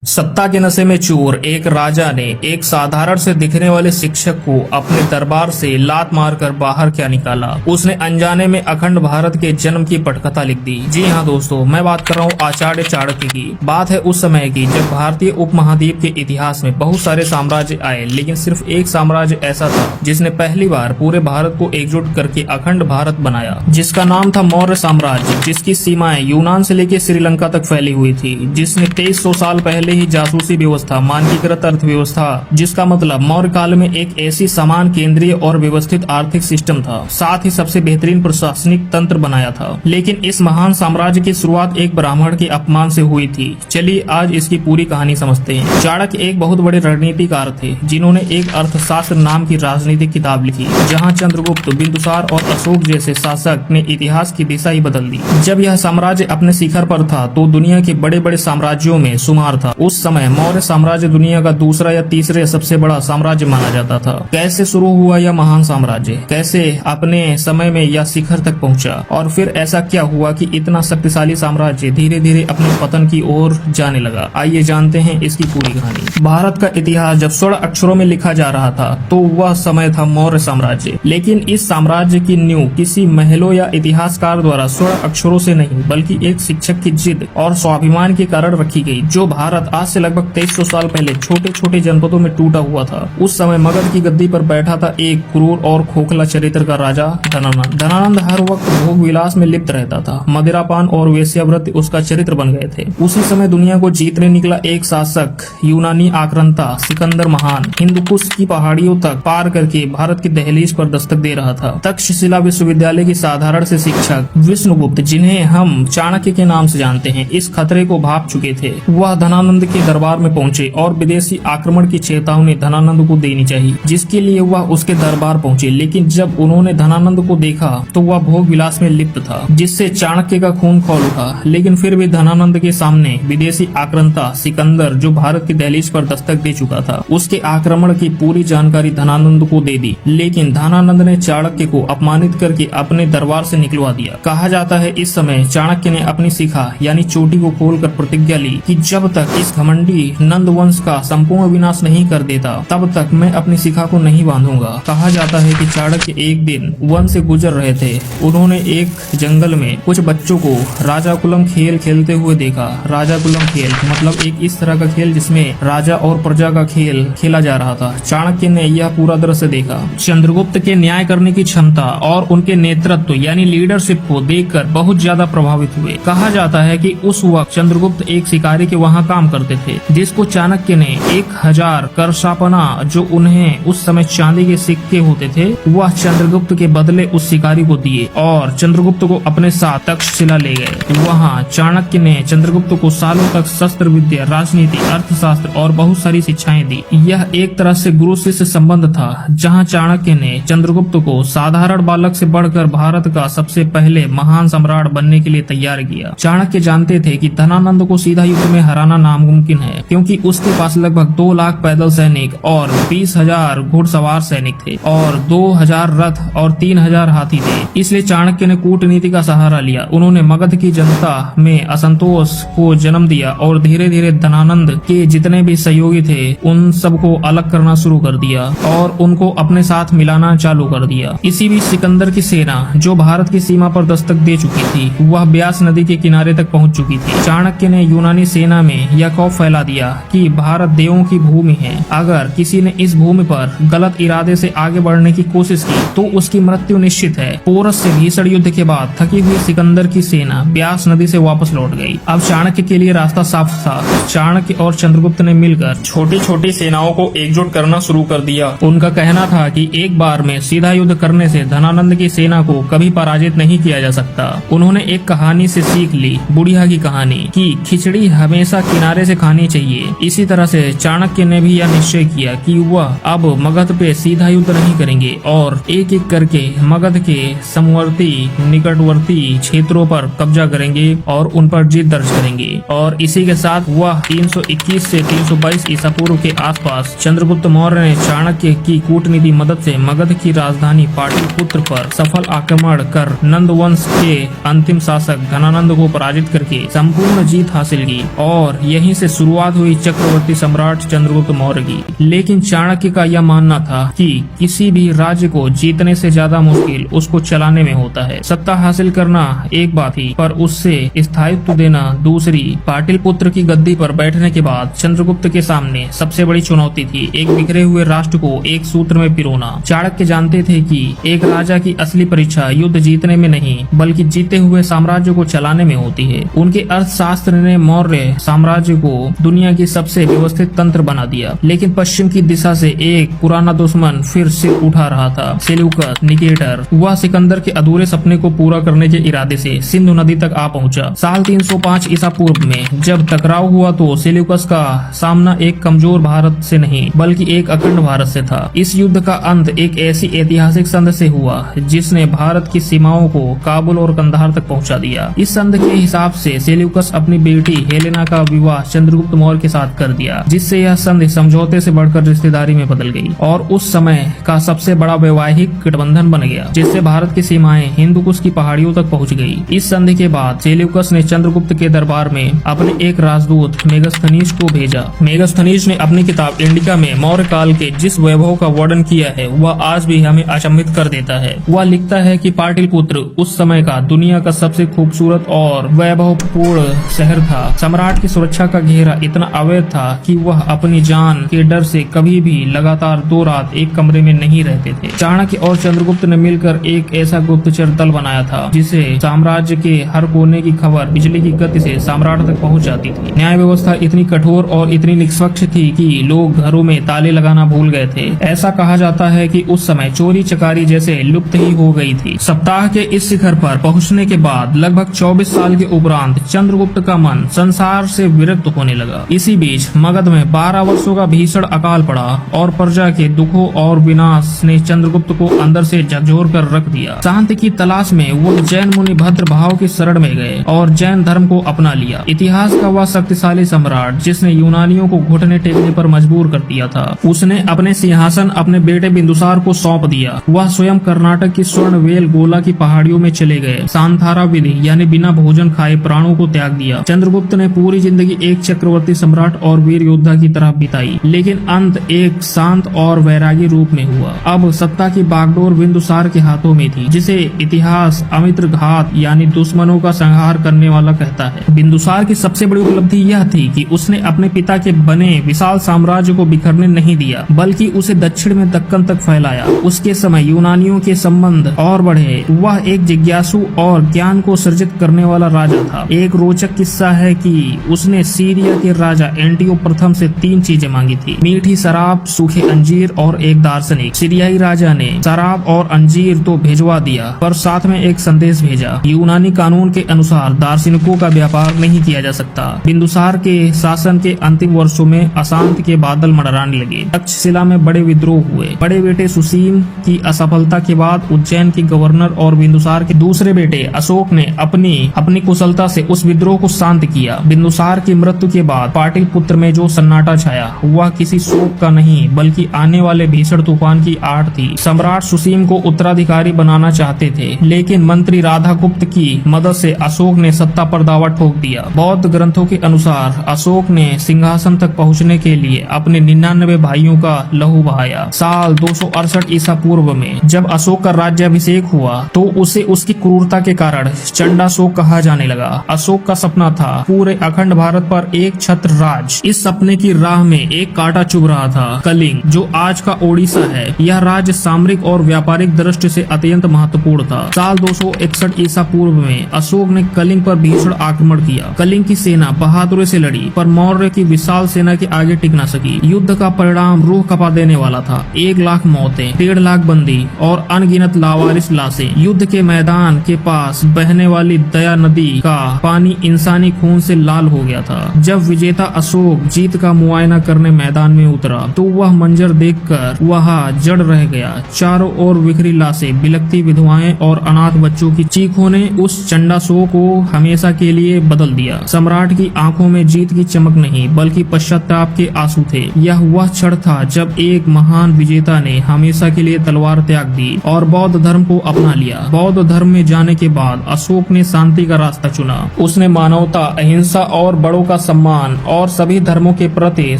सत्ता के नशे में चूर एक राजा ने एक साधारण से दिखने वाले शिक्षक को अपने दरबार से लात मारकर बाहर क्या निकाला। उसने अनजाने में अखंड भारत के जन्म की पटकथा लिख दी। जी हाँ दोस्तों, मैं बात कर रहा हूँ आचार्य चाणक्य की। बात है उस समय की जब भारतीय उपमहाद्वीप के इतिहास में बहुत सारे साम्राज्य आए, लेकिन सिर्फ एक साम्राज्य ऐसा था जिसने पहली बार पूरे भारत को एकजुट करके अखंड भारत बनाया, जिसका नाम था मौर्य साम्राज्य, जिसकी सीमाएं यूनान से लेकर श्रीलंका तक फैली हुई थी, जिसने 2300 साल पहले ही जासूसी व्यवस्था, मानकीकृत अर्थव्यवस्था, जिसका मतलब मौर्य काल में एक ऐसी समान केंद्रीय और व्यवस्थित आर्थिक सिस्टम था, साथ ही सबसे बेहतरीन प्रशासनिक तंत्र बनाया था। लेकिन इस महान साम्राज्य की शुरुआत एक ब्राह्मण के अपमान से हुई थी। चलिए आज इसकी पूरी कहानी समझते हैं। चाणक्य एक बहुत बड़े रणनीतिकार थे, जिन्होंने एक अर्थशास्त्र नाम की राजनीतिक किताब लिखी, जहाँ चंद्रगुप्त, बिंदुसार और अशोक जैसे शासक ने इतिहास की दिशा ही बदल दी। जब यह साम्राज्य अपने शिखर पर था तो दुनिया के बड़े बड़े साम्राज्यों में शुमार था। उस समय मौर्य साम्राज्य दुनिया का दूसरा या तीसरे सबसे बड़ा साम्राज्य माना जाता था। कैसे शुरू हुआ यह महान साम्राज्य, कैसे अपने समय में यह शिखर तक पहुंचा, और फिर ऐसा क्या हुआ कि इतना शक्तिशाली साम्राज्य धीरे धीरे अपने पतन की ओर जाने लगा। आइए जानते हैं इसकी पूरी कहानी। भारत का इतिहास जब स्वर्ण अक्षरों में लिखा जा रहा था तो वह समय था मौर्य साम्राज्य। लेकिन इस साम्राज्य की नींव किसी महलों या इतिहासकार द्वारा स्वर्ण अक्षरों से नहीं, बल्कि एक शिक्षक की जिद और स्वाभिमान के कारण रखी गई, जो भारत आज से लगभग 2300 साल पहले छोटे छोटे जनपदों में टूटा हुआ था। उस समय मगध की गद्दी पर बैठा था एक क्रूर और खोखला चरित्र का राजा धनानंद। धनानंद हर वक्त भोग विलास में लिप्त रहता था। मदिरापान और वेश्यावृत्ति उसका चरित्र बन गए थे। उसी समय दुनिया को जीतने निकला एक शासक, यूनानी आक्रांता सिकंदर महान, हिंदुकुश की पहाड़ियों तक पार करके भारत की दहलीज पर दस्तक दे रहा था। तक्षशिला विश्वविद्यालय की साधारण से शिक्षक विष्णुगुप्त, जिन्हें हम चाणक्य के नाम से जानते हैं, इस खतरे को भांप चुके थे। वह धनानंद के दरबार में पहुंचे और विदेशी आक्रमण की चेतावनी धनानंद को देनी चाहिए, जिसके लिए वह उसके दरबार पहुंचे। लेकिन जब उन्होंने धनानंद को देखा तो वह भोग विलास में लिप्त था, जिससे चाणक्य का खून खौल उठा। लेकिन फिर भी धनानंद के सामने विदेशी आक्रांता सिकंदर, जो भारत की दहलीज पर दस्तक दे चुका था, उसके आक्रमण की पूरी जानकारी धनानंद को दे दी। लेकिन धनानंद ने चाणक्य को अपमानित करके अपने दरबार से निकलवा दिया। कहा जाता है इस समय चाणक्य ने अपनी शिखा यानी चोटी को खोलकर प्रतिज्ञा ली कि जब तक इस घमंडी नंद वंश का संपूर्ण विनाश नहीं कर देता, तब तक मैं अपनी शिखा को नहीं बांधूंगा। कहा जाता है कि चाणक्य एक दिन वन से गुजर रहे थे। उन्होंने एक जंगल में कुछ बच्चों को राजा कुलम खेल खेलते हुए देखा। राजा कुलम खेल मतलब एक इस तरह का खेल जिसमें राजा और प्रजा का खेल खेला जा रहा था। चाणक्य ने यह पूरा दृश्य देखा। चंद्रगुप्त के न्याय करने की क्षमता और उनके नेतृत्व यानी लीडरशिप को देखकर बहुत ज्यादा प्रभावित हुए। कहा जाता है कि उस वक्त चंद्रगुप्त एक शिकारी के वहाँ काम करते थे, जिसको चाणक्य ने 1000 करशापना, जो उन्हें उस समय चांदी के सिक्के होते थे, वह चंद्रगुप्त के बदले उस शिकारी को दिए और चंद्रगुप्त को अपने साथ तक्षशिला ले गए। वहाँ चाणक्य ने चंद्रगुप्त को सालों तक शस्त्र विद्या, राजनीति, अर्थशास्त्र और बहुत सारी शिक्षाएं दी। यह एक तरह से गुरु शिष्य संबंध था, जहाँ चाणक्य ने चंद्रगुप्त को साधारण बालक से बढ़कर भारत का सबसे पहले महान सम्राट बनने के लिए तैयार किया। चाणक्य जानते थे कि धनानंद को सीधा युद्ध में हराना नामुमकिन है, क्योंकि उसके पास लगभग 2 लाख पैदल सैनिक और 20,000 घुड़सवार सैनिक थे और 2,000 रथ और 3,000 हाथी थे। इसलिए चाणक्य ने कूटनीति का सहारा लिया। उन्होंने मगध की जनता में असंतोष को जन्म दिया और धीरे धीरे धनानंद के जितने भी सहयोगी थे उन सबको अलग करना शुरू कर दिया और उनको अपने साथ मिलाना चालू कर दिया। इसी बीच सिकंदर की सेना, जो भारत की सीमा पर दस्तक दे चुकी थी, वह ब्यास नदी के किनारे तक पहुंच चुकी थी। चाणक्य ने यूनानी सेना में यह खौफ फैला दिया कि भारत देवों की भूमि है। अगर किसी ने इस भूमि पर गलत इरादे से आगे बढ़ने की कोशिश की तो उसकी मृत्यु निश्चित है। पोरस से भीषण युद्ध के बाद थकी हुई सिकंदर की सेना ब्यास नदी से वापस लौट गई। अब चाणक्य के लिए रास्ता साफ था। चाणक्य और चंद्रगुप्त ने मिलकर छोटी छोटी सेनाओं को एकजुट करना शुरू कर दिया। उनका कहना था कि एक बार में सीधा युद्ध करने से धनानंद की सेना को कभी पराजित नहीं किया जा सकता। उन्होंने एक कहानी से सीख ली, बुढ़िया की कहानी, कि खिचड़ी हमेशा किनारे से खानी चाहिए। इसी तरह से चाणक्य ने भी यह निश्चय किया कि वह अब मगध पे सीधा युद्ध नहीं करेंगे और एक एक करके मगध के समवर्ती निकटवर्ती क्षेत्रों पर कब्जा करेंगे और उन पर जीत दर्ज करेंगे। और इसी के साथ वह 321 से 322 ईसा पूर्व के आसपास चंद्रगुप्त मौर्य ने चाणक्य की कूटनीति मदद से मगध की राजधानी पाटलिपुत्र पर सफल आक्रमण कर नंद वंश के अंतिम शासक धनानंद को पराजित करके संपूर्ण जीत हासिल की और यही यहीं से शुरुआत हुई चक्रवर्ती सम्राट चंद्रगुप्त मौर्य की। लेकिन चाणक्य का यह मानना था कि किसी भी राज्य को जीतने से ज्यादा मुश्किल उसको चलाने में होता है। सत्ता हासिल करना एक बात ही, पर उससे स्थायित्व देना दूसरी। पाटलिपुत्र की गद्दी पर बैठने के बाद चंद्रगुप्त के सामने सबसे बड़ी चुनौती थी एक बिखरे हुए राष्ट्र को एक सूत्र में पिरोना। चाणक्य जानते थे कि एक राजा की असली परीक्षा युद्ध जीतने में नहीं बल्कि जीते हुए साम्राज्य को चलाने में होती है। उनके अर्थशास्त्र ने मौर्य साम्राज्य को दुनिया की सबसे व्यवस्थित तंत्र बना दिया, लेकिन पश्चिम की दिशा से एक पुराना दुश्मन फिर सिर उठा रहा था, सेल्यूकस निकेटर। वह सिकंदर के अधूरे सपने को पूरा करने के इरादे से सिंधु नदी तक आ पहुंचा। साल 305 ईसा पूर्व में जब टकराव हुआ तो सेल्यूकस का सामना एक कमजोर भारत से नहीं बल्कि एक अखंड भारत से था। इस युद्ध का अंत एक ऐसी ऐतिहासिक संधि से हुआ जिसने भारत की सीमाओं को काबुल और कंधार तक पहुंचा दिया। इस संधि के हिसाब से सेल्यूकस अपनी बेटी हेलेना का विवाह चंद्रगुप्त मौर्य के साथ कर दिया, जिससे यह संधि समझौते से बढ़कर रिश्तेदारी में बदल गई और उस समय का सबसे बड़ा वैवाहिक गठबंधन बन गया, जिससे भारत की सीमाएं हिंदुकुश की पहाड़ियों तक पहुंच गई। इस संधि के बाद सेल्यूकस ने चंद्रगुप्त के दरबार में अपने एक राजदूत मेगस्थनीज को भेजा। मेगस्थनीज ने अपनी किताब इंडिका में मौर्य काल के जिस वैभव का वर्णन किया है वह आज भी हमें अचंभित कर देता है। वह लिखता है कि पाटलिपुत्र उस समय का दुनिया का सबसे खूबसूरत और वैभवपूर्ण शहर था। सम्राट की सुरक्षा का घेरा इतना अवैध था कि वह अपनी जान के डर से कभी भी लगातार 2 रात एक कमरे में नहीं रहते थे। चाणक्य और चंद्रगुप्त ने मिलकर एक ऐसा गुप्तचर दल बनाया था जिसे साम्राज्य के हर कोने की खबर बिजली की गति से सम्राट तक पहुंच जाती थी। न्याय व्यवस्था इतनी कठोर और इतनी निष्पक्ष थी कि लोग घरों में ताले लगाना भूल गए थे। ऐसा कहा जाता है कि उस समय चोरी चकारी जैसे लुप्त ही हो गई थी। सप्ताह के इस शिखर पर पहुंचने के बाद लगभग 24 साल के उपरांत चंद्रगुप्त का मन संसार से विरक्त होने लगा। इसी बीच मगध में 12 वर्षों का भीषण अकाल पड़ा और प्रजा के दुखों और विनाश ने चंद्रगुप्त को अंदर से झकझोर कर रख दिया। शांति की तलाश में वो जैन मुनि भद्र भाव की शरण में गए और जैन धर्म को अपना लिया। इतिहास का वह शक्तिशाली सम्राट जिसने यूनानियों को घुटने टेकने पर मजबूर कर दिया था, उसने अपने सिंहासन अपने बेटे बिंदुसार को सौंप दिया। वह स्वयं कर्नाटक की स्वर्ण वेल गोला की पहाड़ियों में चले गए। सांधारा विधि यानी बिना भोजन खाए प्राणों को त्याग दिया। चंद्रगुप्त ने पूरी जिंदगी एक चक्रवर्ती सम्राट और वीर योद्धा की तरह बिताई, लेकिन अंत एक शांत और वैरागी रूप में हुआ। अब सत्ता की बागडोर बिंदुसार के हाथों में थी, जिसे इतिहास अमित्र घात यानी दुश्मनों का संहार करने वाला कहता है। बिंदुसार की सबसे बड़ी उपलब्धि यह थी कि उसने अपने पिता के बने विशाल साम्राज्य को बिखरने नहीं दिया, बल्कि उसे दक्षिण में दक्कन तक फैलाया। उसके समय यूनानियों के संबंध और बढ़े। वह एक जिज्ञासु और ज्ञान को सृजित करने वाला राजा था। एक रोचक किस्सा है कि उसने सीरिया के राजा एंटियो प्रथम से 3 चीजें मांगी थी: मीठी शराब, सूखे अंजीर और एक दार्शनिक। सीरियाई राजा ने शराब और अंजीर तो भिजवा दिया, पर साथ में एक संदेश भेजा। यूनानी कानून के अनुसार दार्शनिकों का व्यापार नहीं किया जा सकता। बिंदुसार के शासन के अंतिम वर्षों में अशांति के बादल मंडराने लगे। तक्षशिला में बड़े विद्रोह हुए। बड़े बेटे सुसीम की असफलता के बाद उज्जैन के गवर्नर और बिंदुसार के दूसरे बेटे अशोक ने अपनी कुशलता से उस विद्रोह को शांत किया। बिंदुसार की मृत्यु के बाद पाटलिपुत्र में जो सन्नाटा छाया वह किसी शोक का नहीं बल्कि आने वाले भीषण तूफान की आड़ थी। सम्राट सुसीम को उत्तराधिकारी बनाना चाहते थे, लेकिन मंत्री राधागुप्त की मदद से अशोक ने सत्ता पर दावा ठोक दिया। बौद्ध ग्रंथों के अनुसार अशोक ने सिंहासन तक पहुंचने के लिए अपने 99 भाइयों का लहू बहाया। साल 268 ईसा पूर्व में जब अशोक का राज्याभिषेक हुआ तो उसे उसकी क्रूरता के कारण चंडाशोक कहा जाने लगा। अशोक का सपना था पूरे अखंड भारत पर एक छत्र राज। इस सपने की राह में एक कांटा चुभ रहा था, कलिंग, जो आज का ओडिशा है। यह राज्य सामरिक और व्यापारिक दृष्टि से अत्यंत महत्वपूर्ण था। साल 261 ईसा पूर्व में अशोक ने कलिंग पर भीषण आक्रमण किया। कलिंग की सेना बहादुरी से लड़ी, पर मौर्य की विशाल सेना के आगे टिक न सकी। युद्ध का परिणाम रूह कपा देने वाला था। 1 लाख मौतें, 1.5 लाख बंदी और अनगिनत लावारिस लाशें। युद्ध के मैदान के पास बहने वाली दया नदी का पानी इंसानी खून से लाल हो गया था। जब विजेता अशोक जीत का मुआयना करने मैदान में उतरा तो वह मंजर देखकर वहां जड़ रह गया। चारों ओर बिखरी लाशें, बिलखती विधवाएं और अनाथ बच्चों की चीखों ने उस चंडाशोक को हमेशा के लिए बदल दिया। सम्राट की आंखों में जीत की चमक नहीं बल्कि पश्चाताप के आंसू थे। यह वह क्षण था जब एक महान विजेता ने हमेशा के लिए तलवार त्याग दी और बौद्ध धर्म को अपना लिया। बौद्ध धर्म में जाने के बाद अशोक ने शांति का रास्ता चुना। उसने मानवता, अहिंसा और बड़ों का सम्मान और सभी धर्मों के प्रति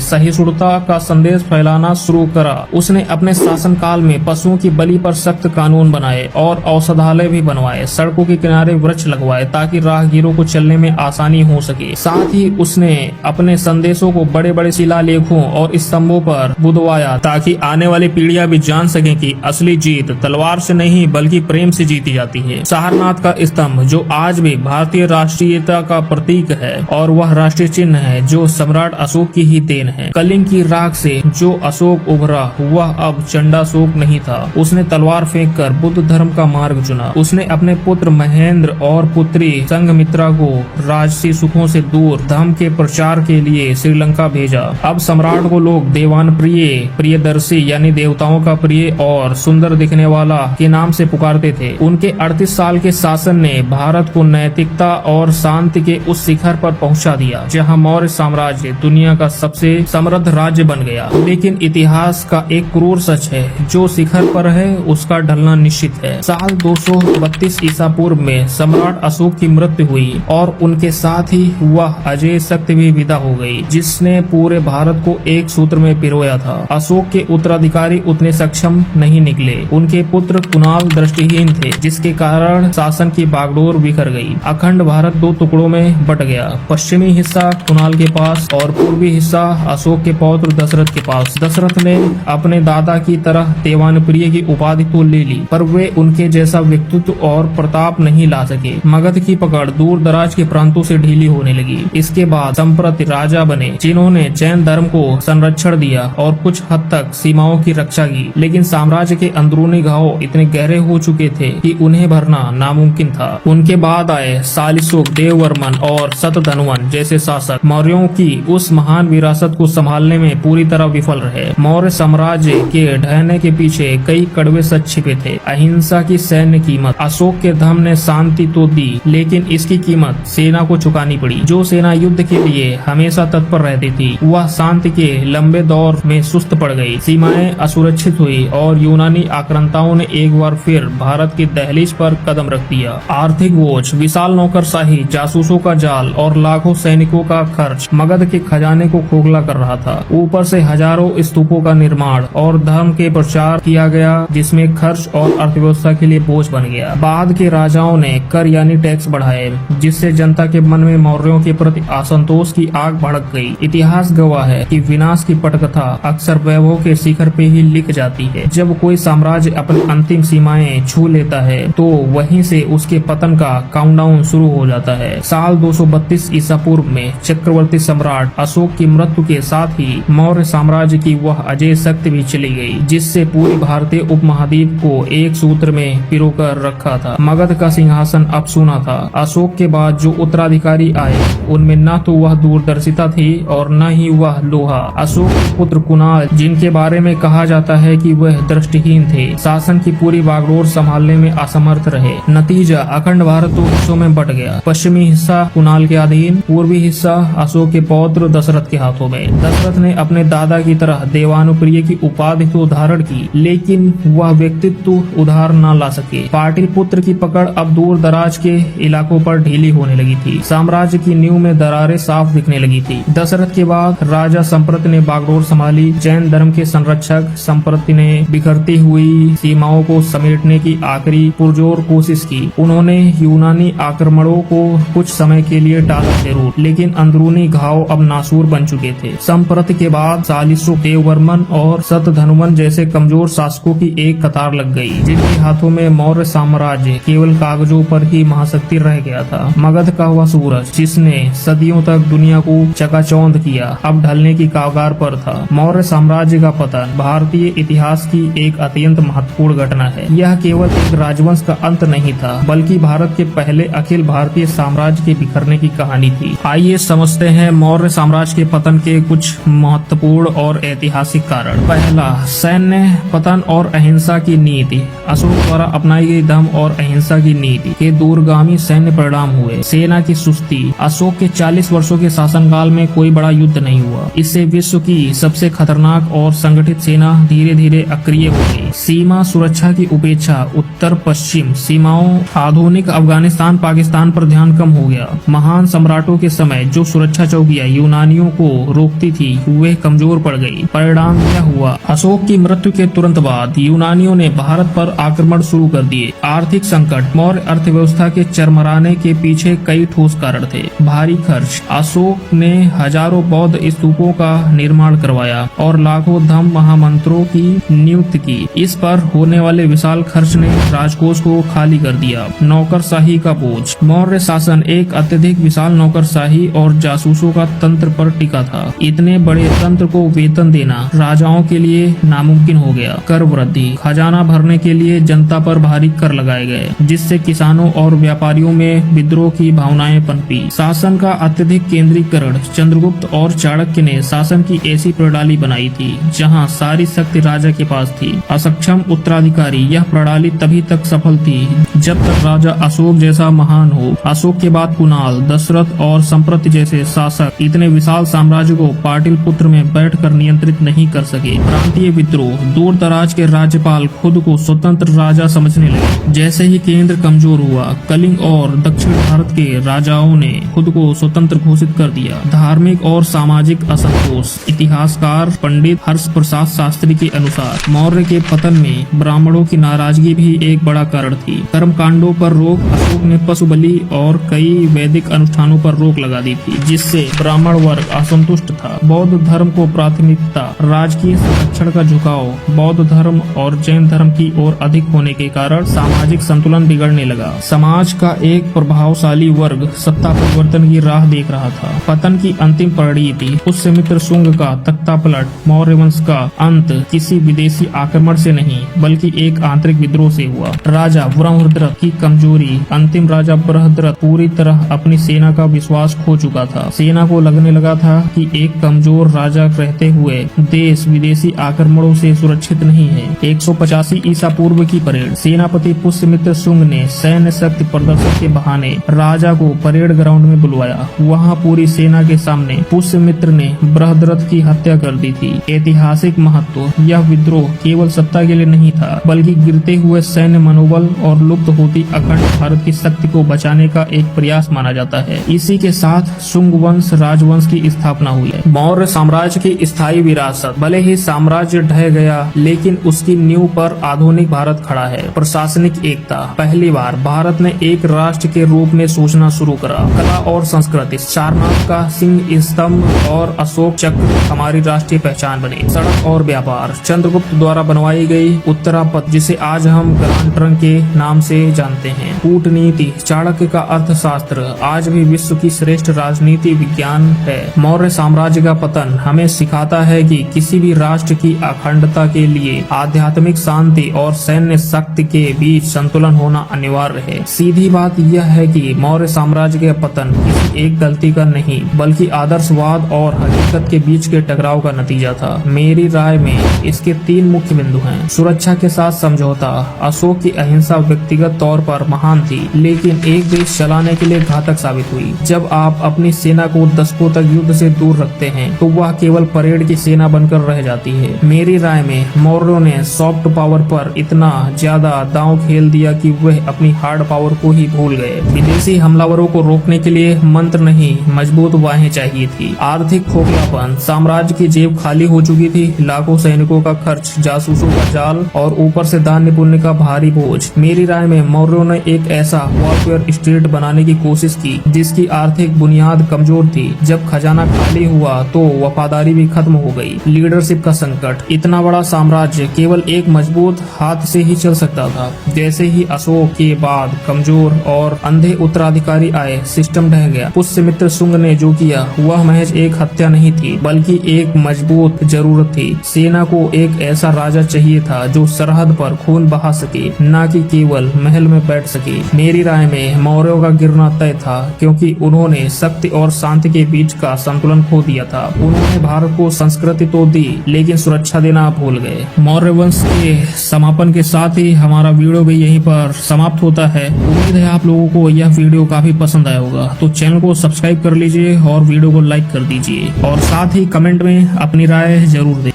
सहिष्णुता का संदेश फैलाना शुरू करा। उसने अपने शासनकाल में पशुओं की बलि पर सख्त कानून बनाए और औषधालय भी बनवाए। सड़कों के किनारे वृक्ष लगवाए ताकि राहगीरों को चलने में आसानी हो सके। साथ ही उसने अपने संदेशों को बड़े बड़े शिलालेखों और स्तंभों पर बुदवाया ताकि आने वाली पीढ़ियां भी जान सकें कि असली जीत तलवार से नहीं बल्कि प्रेम से जीती जाती है। सारनाथ का स्तंभ जो आज भी भारतीय राष्ट्रीयता का प्रतीक है और वह राष्ट्रीय चिन्ह है जो सम्राट अशोक की ही देन है। कलिंग की राख से जो अशोक उभरा वह अब चंडाशोक नहीं था। उसने तलवार फेंककर बुद्ध धर्म का मार्ग चुना। उसने अपने पुत्र महेंद्र और पुत्री संघमित्रा को राजसी सुखों से दूर धर्म के प्रचार के लिए श्रीलंका भेजा। अब सम्राट को लोग देवान प्रिय, प्रियदर्शी यानी देवताओं का प्रिय और सुंदर दिखने वाला के नाम से पुकारते थे। उनके 38 साल के शासन ने भारत को नैतिकता और शांति के उस शिखर पर पहुंचा दिया जहां मौर्य साम्राज्य दुनिया का सबसे समृद्ध राज्य बन गया। लेकिन इतिहास का एक क्रूर सच है, जो शिखर पर है उसका ढलना निश्चित है। साल 232 ईसा पूर्व में सम्राट अशोक की मृत्यु हुई और उनके साथ ही वह अजय शक्ति भी विदा हो गई जिसने पूरे भारत को एक सूत्र में पिरोया था। अशोक के उत्तराधिकारी उतने सक्षम नहीं निकले। उनके पुत्र कुणाल दृष्टिहीन थे जिसके कारण शासन की बागडोर बिखर गई। अखंड भारत दो टुकड़ों में बट गया। पश्चिमी हिस्सा कुणाल के पास और पूर्वी हिस्सा अशोक के पौत्र दशरथ के पास। दशरथ ने अपने दादा की तरह देवानप्रिय की उपाधि तो ले ली पर वे उनके जैसा व्यक्तित्व और प्रताप नहीं ला सके। मगध की पकड़ दूर दराज के प्रांतों से ढीली होने लगी। इसके बाद संप्रति राजा बने जिन्होंने जैन धर्म को संरक्षण दिया और कुछ हद तक सीमाओं की रक्षा की। लेकिन साम्राज्य के अंदरूनी घाव इतने गहरे हो चुके थे कि उन्हें भरना नामुमकिन था। उनके बाद आए सालिशुक, देववर्मन और शतधन्वन जैसे शासक मौर्यों की उस महान विरासत को संभालने में पूरी तरह विफल रहे। मौर्य साम्राज्य के ढहने के पीछे कई कड़वे सच छिपे थे। अहिंसा की सैन्य कीमत। अशोक के धर्म ने शांति तो दी लेकिन इसकी कीमत सेना को चुकानी पड़ी। जो सेना युद्ध के लिए हमेशा तत्पर रहती थी वह शांति के लंबे दौर में सुस्त पड़ गई। सीमाएं असुरक्षित हुई और यूनानी आक्रांताओं ने एक बार फिर भारत की दहलीज पर कदम रख दिया। आर्थिक बोझ, विशाल नौकरशाही, जासूसों का जाल और लाखों सैनिकों का खर्च मगध के खजाने को खोखला कर रहा था। ऊपर से हजारों स्तूपों का निर्माण और धर्म के प्रचार किया गया जिसमें खर्च और अर्थव्यवस्था के लिए बोझ बन गया। बाद के राजाओं ने कर यानी टैक्स बढ़ाए जिससे जनता के मन में मौर्यों के प्रति असंतोष की आग भड़क गई। इतिहास गवाह है कि विनाश की पटकथा अक्सर वैभव के शिखर पे ही लिख जाती है। जब कोई साम्राज्य अपनी अंतिम सीमाएं छू लेता है तो वहीं से उसके पतन का काउंटडाउन शुरू हो जाता है। साल 232 ईसा पूर्व में चक्रवर्ती सम्राट अशोक की मृत्यु के साथ ही मौर्य साम्राज्य की वह अजय शक्ति भी चली गई जिससे पूरे भारतीय उपमहाद्वीप को एक सूत्र में पिरोकर रखा था। मगध का सिंहासन अब सूना था। अशोक के बाद जो उत्तराधिकारी आए उनमें न तो वह दूरदर्शिता थी और न ही वह लोहा। अशोक के पुत्र कुणाल जिनके बारे में कहा जाता है कि वह दृष्टिहीन थे, शासन की पूरी बागडोर संभालने में असमर्थ रहे। नतीजा अखंड भारत दो हिस्सों में बट गया। पश्चिमी हिस्सा कुणाल के अधीन, पूर्वी हिस्सा अशोक के पौत्र दशरथ के हाथों में। दशरथ ने अपने दादा की तरह देवानुप्रिय की उपाधि तो धारण की लेकिन वह व्यक्तित्व उधार न ला सके। पाटिल पुत्र की पकड़ अब दूर दराज के इलाकों पर ढीली होने लगी थी। साम्राज्य की नींव में दरारें साफ दिखने लगी थी। दशरथ के बाद राजा संप्रति ने बागडोर संभाली। जैन धर्म के संरक्षक संप्रति ने बिखरती हुई सीमाओं को समेटने की आखिरी पुरजोर कोशिश की। उन्होंने यूनानी आक्रमणों को कुछ समय के लिए टाला जरूर लेकिन अंदरूनी घाव अब नासूर बन चुके थे। संप्रति के बाद सालिशुक, देववर्मन और शतधन्वन जैसे कमजोर शासकों की एक कतार लग गई जिनके हाथों में मौर्य साम्राज्य केवल कागजों पर ही महाशक्ति रह गया था। मगध का हुआ सूरज जिसने सदियों तक दुनिया को चकाचौंध किया अब ढलने की कगार पर था। मौर्य साम्राज्य का पतन भारतीय इतिहास की एक अत्यंत महत्वपूर्ण घटना है। यह केवल एक राजवंश का अंत नहीं था बल्कि भारत के पहले अखिल भारतीय साम्राज्य के बिखरने की कहानी थी। आइए समझते हैं मौर्य साम्राज्य के पतन के कुछ महत्वपूर्ण और ऐतिहासिक कारण। पहला, सैन्य पतन और अहिंसा की नीति। अशोक द्वारा अपनाई गई धर्म और अहिंसा की नीति के दूरगामी सैन्य परिणाम हुए। सेना की सुस्ती। अशोक के 40 वर्षों के शासनकाल में कोई बड़ा युद्ध नहीं हुआ। इससे विश्व की सबसे खतरनाक और संगठित सेना धीरे धीरे अक्रिय हो गई। सीमा सुरक्षा की उपेक्षा। उत्तर पश्चिम सीमाओं, आधुनिक अफगानिस्तान, पाकिस्तान पर ध्यान कम हो गया। महान सम्राटों के समय जो सुरक्षा चौकियां यूनानियों को रोकती थी वे कमजोर पड़ गई। परिणाम क्या हुआ? अशोक की मृत्यु के तुरंत बाद यूनानियों ने भारत पर आक्रमण शुरू कर दिए। आर्थिक संकट, मौर्य अर्थव्यवस्था के चरमराने के पीछे कई ठोस कारण थे। भारी खर्च, अशोक ने हजारों बौद्ध स्तूपों का निर्माण करवाया और लाखों धम्म महामंत्रों की नियुक्ति की। इस पर होने वाले विशाल खर्च ने राजकोष को खाली कर दिया। नौकरशाही का बोझ, मौर्य शासन एक अत्यधिक विशाल नौकरशाही और जासूसों का तंत्र पर टिका था। इतने बड़े तंत्र को वेतन देना राजाओं के लिए नामुमकिन हो गया। कर वृद्धि, खजाना भरने के लिए जनता पर भारी कर लगाए गए, जिससे किसानों और व्यापारियों में विद्रोह की भावनाएं पनपी। शासन का अत्यधिक केंद्रीकरण, चंद्रगुप्त और चाणक्य ने शासन की ऐसी प्रणाली बनाई थी जहां सारी शक्ति राजा के पास थी। असक्षम उत्तराधिकारी, यह प्रणाली तभी तक सफल थी जब तक राजा अशोक जैसा महान हो। अशोक के बाद कुणाल, दशरथ और संप्रत जैसे शासक इतने विशाल साम्राज्य को पाटलिपुत्र में बैठकर नियंत्रित नहीं कर सके। प्रांतीय विद्रोह, दूर दराज के राज्यपाल खुद को स्वतंत्र राजा समझने लगे। जैसे ही केंद्र कमजोर हुआ, कलिंग और दक्षिण भारत के राजाओं ने खुद को स्वतंत्र घोषित कर दिया। धार्मिक और सामाजिक असंतोष, इतिहासकार पंडित हर्ष प्रसाद शास्त्री के अनुसार मौर्य के पतन में ब्राह्मणों की नाराजगी भी एक बड़ा कारण थी। कर्म कांडों पर रोक, अशोक ने पशु बलि और कई वैदिक अनुष्ठानों पर रोक लगा दी थी, जिससे ब्राह्मण वर्ग असंतुष्ट था। बौद्ध धर्म को प्राथमिकता, राजकीय संरक्षण का झुकाव बौद्ध धर्म और जैन धर्म की ओर अधिक होने के कारण सामाजिक संतुलन बिगड़ने लगा। समाज का एक प्रभावशाली वर्ग सत्ता परिवर्तन की राह देख रहा था। पतन की अंतिम परिणति पुष्यमित्र शुंग का तख्तापलट, मौर्य वंश का अंत किसी विदेशी आक्रमण से नहीं बल्कि एक आंतरिक विद्रोह से हुआ। राजा बृहद्रथ की कमजोरी, अंतिम राजा बृहद्रथ पूरी तरह अपनी सेना का विश्वास खो चुका था। सेना को लगने लगा था कि एक कमजोर राजा रहते हुए देश विदेशी आक्रमणों से सुरक्षित नहीं है। 185 ईसा पूर्व की परेड, सेनापति पुष्यमित्र शुंग ने सैन्य शक्ति प्रदर्शन के बहाने राजा को परेड ग्राउंड में बुलवाया। वहाँ पूरी सेना के सामने पुष्यमित्र ने बृहद्रथ की हत्या कर दी थी। ऐतिहासिक महत्व, यह विद्रोह केवल सत्ता के लिए नहीं था बल्कि गिरते हुए सैन्य मनोबल और लुप्त होती अखंड भारत की शक्ति को बचाने का एक प्रयास माना जाता है। इसी के साथ शुंग वंश राजवंश की स्थापना हुई है। मौर्य साम्राज्य की स्थायी विरासत, भले ही साम्राज्य ढह गया लेकिन उसकी नींव पर आधुनिक भारत खड़ा है। प्रशासनिक एकता, पहली बार भारत ने एक राष्ट्र के रूप में सोचना शुरू करा। कला और संस्कृति, सारनाथ का सिंह स्तंभ और अशोक चक्र हमारी राष्ट्रीय पहचान बने। सड़क और व्यापार, चंद्रगुप्त द्वारा बनवाई गई उत्तरापथ जिसे आज हम ग्रांड ट्रंक के नाम से जानते हैं। कूटनीति, चाणक्य का अर्थशास्त्र आज भी विश्व की श्रेष्ठ राजनीति विज्ञान है। मौर्य साम्राज्य का पतन हमें सिखाता है कि किसी भी राष्ट्र की अखंडता के लिए आध्यात्मिक शांति और सैन्य शक्ति के बीच संतुलन होना अनिवार्य है। सीधी बात यह है कि मौर्य साम्राज्य का पतन किसी एक गलती का नहीं बल्कि आदर्शवाद और हकीकत के बीच के टकराव का नतीजा था। मेरी राय में इसके 3 मुख्य बिंदु हैं। सुरक्षा के साथ समझौता, अशोक की अहिंसा व्यक्तिगत तौर पर महान थी लेकिन एक देश चलाने के लिए घातक साबित हुई। जब आप अपनी सेना को दशकों तक युद्ध से दूर रखते हैं तो वह केवल परेड की सेना बनकर रह जाती है। मेरी राय में मौर्यों ने सॉफ्ट पावर पर इतना ज्यादा दांव खेल दिया कि वह अपनी हार्ड पावर को ही भूल गए। विदेशी हमलावरों को रोकने के लिए मंत्र नहीं मजबूत बाहें चाहिए थी। आर्थिक खोखलापन, साम्राज्य की जेब खाली हो चुकी थी। लाखों सैनिकों का खर्च, जासूसों का जाल और ऊपर से धान्य पुण्य का भारी बोझ। मेरी राय में मौर्यों ने एक ऐसा वॉरफेयर स्टेट बनाने की कोशिश की जिसकी आर्थिक बुनियाद कमजोर थी। जब खजाना खाली हुआ तो वफादारी भी खत्म हो गई। लीडरशिप का संकट, इतना बड़ा साम्राज्य केवल एक मजबूत हाथ से ही चल सकता था। जैसे ही अशोक के बाद कमजोर और अंधे उत्तराधिकारी आए, सिस्टम ढह गया। पुष्यमित्र शुंग ने जो किया वह महज एक हत्या नहीं थी बल्कि एक मजबूत जरूरत थी। सेना को एक ऐसा राजा चाहिए था जो सरहद पर खून बहा सके, न कि केवल महल में बैठ सके। मेरी राय में मौर्यों का गिरना तय था क्योंकि उन्होंने शक्ति और शांति के बीच का संतुलन खो दिया था। उन्होंने भारत को संस्कृति तो दी लेकिन सुरक्षा देना भूल गए। मौर्य वंश के समापन के साथ ही हमारा वीडियो भी यहीं पर समाप्त होता है। उम्मीद है आप लोगों को यह वीडियो काफी पसंद आया होगा, तो चैनल को सब्सक्राइब कर लीजिए और वीडियो को लाइक कर दीजिए और साथ ही कमेंट में अपनी राय जरूर दें।